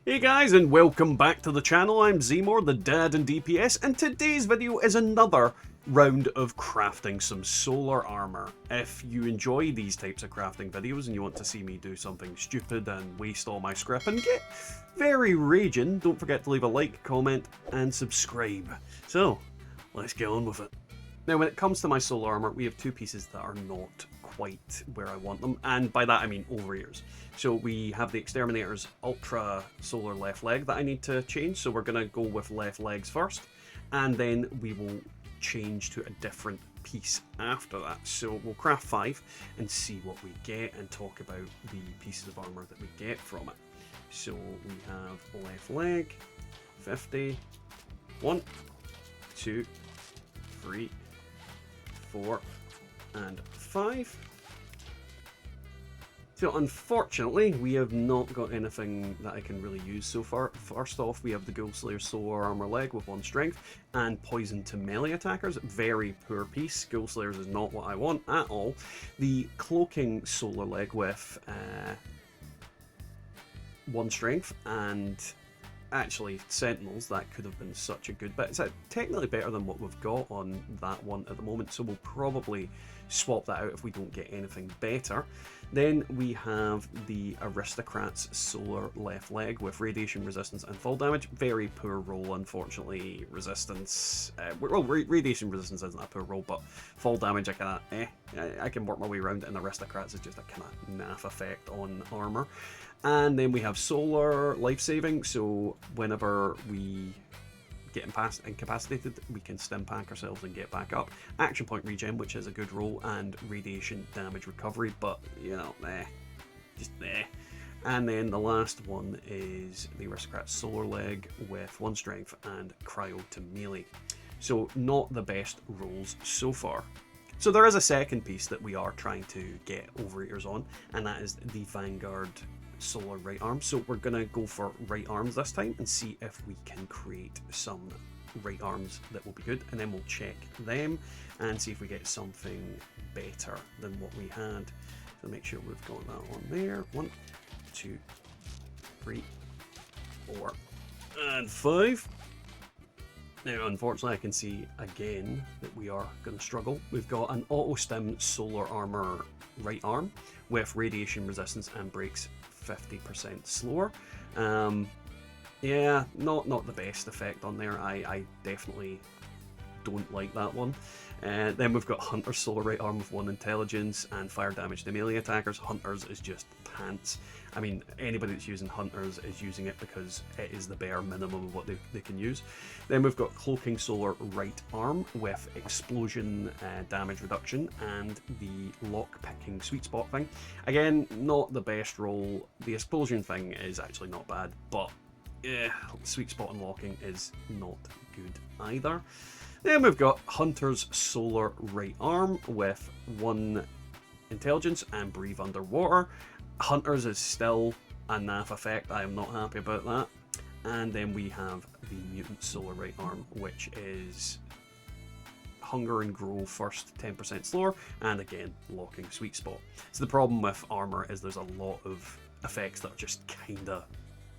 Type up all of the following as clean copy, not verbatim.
Hey guys, and welcome back to the channel. I'm Zemor, the dad in DPS, and today's video is another round of crafting some solar armor. If you enjoy these types of crafting videos and you want to see me do something stupid and waste all my script and get very raging, don't forget to leave a like, comment, and subscribe. So, let's get on with it. Now, when it comes to my solar armor, we have two pieces that are not quite where I want them, and by that I mean over ears. So we have the Exterminator's Ultra Solar left leg that I need to change, so we're going to go with left legs first, and then we will change to a different piece after that. So we'll craft 5 and see what we get and talk about the pieces of armor that we get from it. So we have left leg, 50, 1, 2, 3, 4, and 5. So unfortunately, we have not got anything that I can really use so far. First off, we have the Ghoul Slayer Solar Armor leg with 1 strength and poison to melee attackers. Very poor piece. Ghoul Slayers is not what I want at all. The Cloaking Solar leg with 1 strength and actually Sentinels. That could have been such a good bit. It's technically better than what we've got on that one at the moment, so we'll probably swap that out if we don't get anything better. Then we have the Aristocrat's Solar left leg with radiation resistance and fall damage. Very poor roll, unfortunately. Resistance, well, radiation resistance isn't a poor roll, but fall damage I can work my way around it, and Aristocrats is just a kind of naff effect on armor. And then we have Solar life saving, so whenever we get incapacitated, we can stim pack ourselves and get back up. Action point regen, which is a good roll, and radiation damage recovery, but you know, just. And then the last one is the Aristocrat Solar leg with 1 strength and cryo to melee. So not the best rolls so far. So there is a second piece that we are trying to get over ears on, and that is the Vanguard Solar right arm. So we're gonna go for right arms this time and see if we can create some right arms that will be good, and then we'll check them and see if we get something better than what we had. So make sure we've got that on there. 1, 2, 3, 4, and 5. Now, unfortunately, I can see again that we are going to struggle. We've got an auto stim solar armor right arm with radiation resistance and breaks 50% slower. Yeah, not the best effect on there. I definitely don't like that one. Then we've got Hunter's Solar right arm with 1 intelligence and fire damage to melee attackers. Hunters is just pants. I mean, anybody that's using Hunters is using it because it is the bare minimum of what they can use. Then we've got Cloaking Solar right arm with explosion damage reduction and the lock picking sweet spot thing. Again, not the best roll. The explosion thing is actually not bad, but sweet spot and locking is not good either. Then we've got Hunter's Solar right arm with 1 intelligence and breathe underwater. Hunters is still a naff effect. I am not happy about that. And then we have the Mutant Solar right arm, which is hunger and grow first 10% slower, and again locking sweet spot. So the problem with armor is there's a lot of effects that are just kinda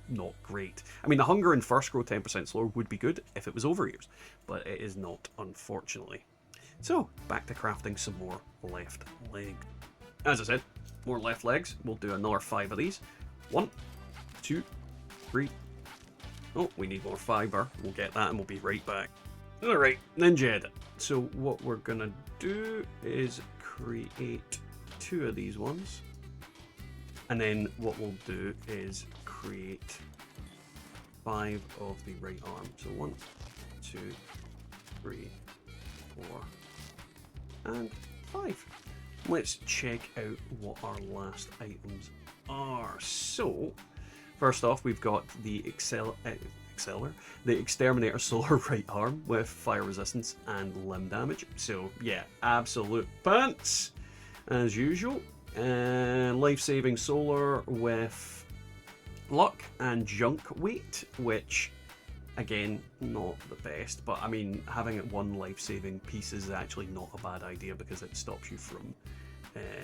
not great. I mean, the hunger and first grow 10% slower would be good if it was over ears, but it is not, unfortunately. So back to crafting some more left leg. As I said, more left legs. We'll do another 5 of these. 1, 2, 3. Oh, we need more fiber. We'll get that and we'll be right back. Alright, Ninja Edit. So what we're gonna do is create 2 of these ones. And then what we'll do is create 5 of the right arm. So 1, 2, 3, 4, and 5. Let's check out what our last items are. So, first off, we've got the the Exterminator Solar right arm with fire resistance and limb damage. So yeah, absolute pants as usual. Life-saving Solar with luck and junk weight, which again, not the best, but I mean, having 1 life-saving piece is actually not a bad idea because it stops you from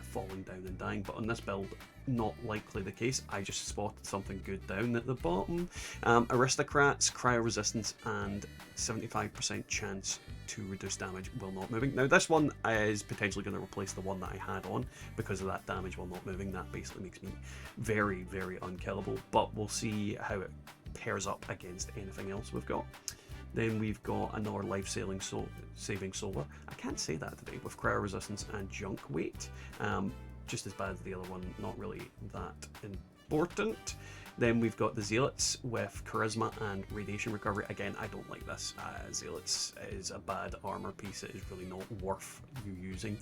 falling down and dying, but on this build, not likely the case. I just spotted something good down at the bottom. Aristocrats, cryo resistance, and 75% chance to reduce damage while not moving. Now this one is potentially going to replace the one that I had on because of that damage while not moving. That basically makes me very, very unkillable, but we'll see how it pairs up against anything else we've got. Then we've got another life-saving solar. I can't say that today, with cryo resistance and junk weight. Just as bad as the other one, not really that important. Then we've got the Zealots with charisma and radiation recovery. Again, I don't like this. Zealots is a bad armor piece. It is really not worth you using.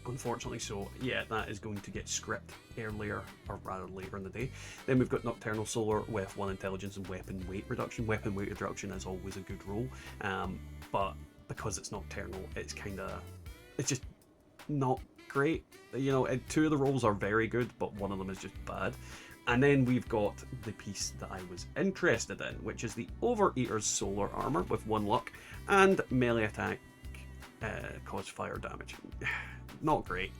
Unfortunately, so yeah, that is going to get script earlier, or rather later in the day. Then we've got Nocturnal Solar with 1 intelligence and weapon weight reduction. Weapon weight reduction is always a good roll, but because it's nocturnal, it's just not great. You know, 2 of the rolls are very good, but 1 of them is just bad. And then we've got the piece that I was interested in, which is the Overeater's Solar Armor with 1 luck and melee attack cause fire damage. Not great,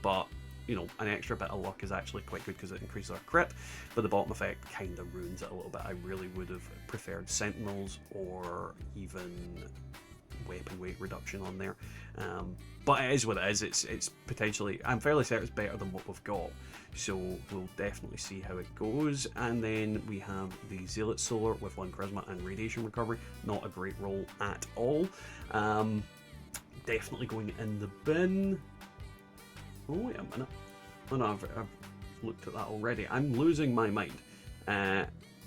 but you know, an extra bit of luck is actually quite good because it increases our crit, but the bottom effect kind of ruins it a little bit. I really would have preferred Sentinels or even weapon weight reduction on there, but it is what it is. It's potentially, I'm fairly certain it's better than what we've got, so we'll definitely see how it goes. And then we have the Zealot Solar with 1 charisma and radiation recovery. Not a great roll at all. Definitely going in the bin. Oh, wait a minute. Oh no, I've looked at that already. I'm losing my mind.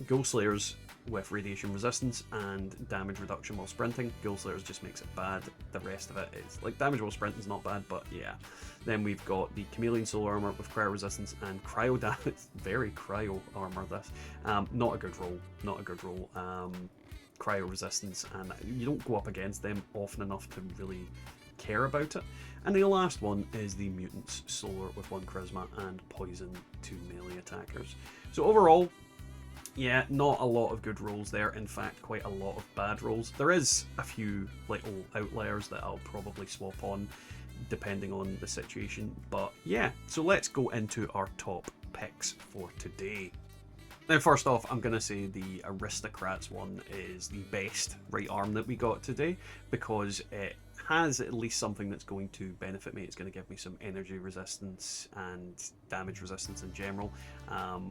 Ghost Slayers with radiation resistance and damage reduction while sprinting. Ghost Slayers just makes it bad. The rest of it is, like, damage while sprinting is not bad, but yeah. Then we've got the Chameleon Solar Armor with cryo resistance and cryo damage. Very cryo armor, this. Not a good roll. Not a good roll. Cryo resistance, and you don't go up against them often enough to really care about it. And the last one is the Mutants Solar with 1 charisma and poison to melee attackers. So overall, yeah, not a lot of good rolls there. In fact, quite a lot of bad rolls. There is a few little outliers that I'll probably swap on depending on the situation, but yeah. So let's go into our top picks for today. Now, first off, I'm going to say the Aristocrats one is the best right arm that we got today, because it has at least something that's going to benefit me. It's going to give me some energy resistance and damage resistance in general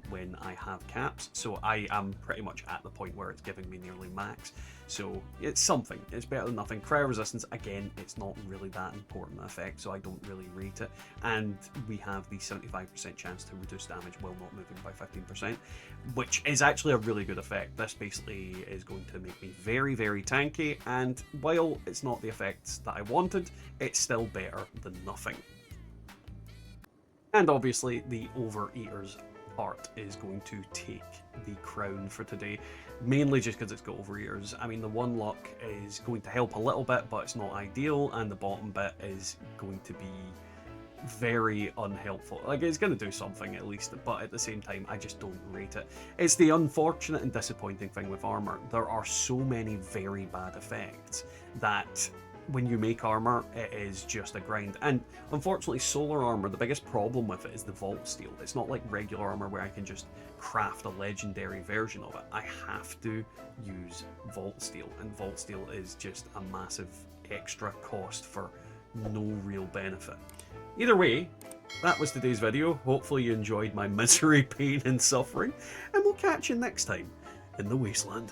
when I have caps. So I am pretty much at the point where it's giving me nearly max. So it's something. It's better than nothing. Cryo resistance, again, it's not really that important effect, so I don't really rate it. And we have the 75% chance to reduce damage while not moving by 15%, which is actually a really good effect. This basically is going to make me very, very tanky, and while it's not the effects that I wanted, it's still better than nothing. And obviously the Overeater's art is going to take the crown for today, mainly just because it's got Overeaters. I mean, the 1 luck is going to help a little bit, but it's not ideal, and the bottom bit is going to be very unhelpful. Like, it's going to do something at least, but at the same time, I just don't rate it. It's the unfortunate and disappointing thing with armor. There are so many very bad effects that when you make armor, it is just a grind. And unfortunately, solar armor, the biggest problem with it is the vault steel. It's not like regular armor where I can just craft a legendary version of it. I have to use vault steel, and vault steel is just a massive extra cost for no real benefit. Either way, that was today's video. Hopefully you enjoyed my misery, pain and suffering, and we'll catch you next time in the wasteland.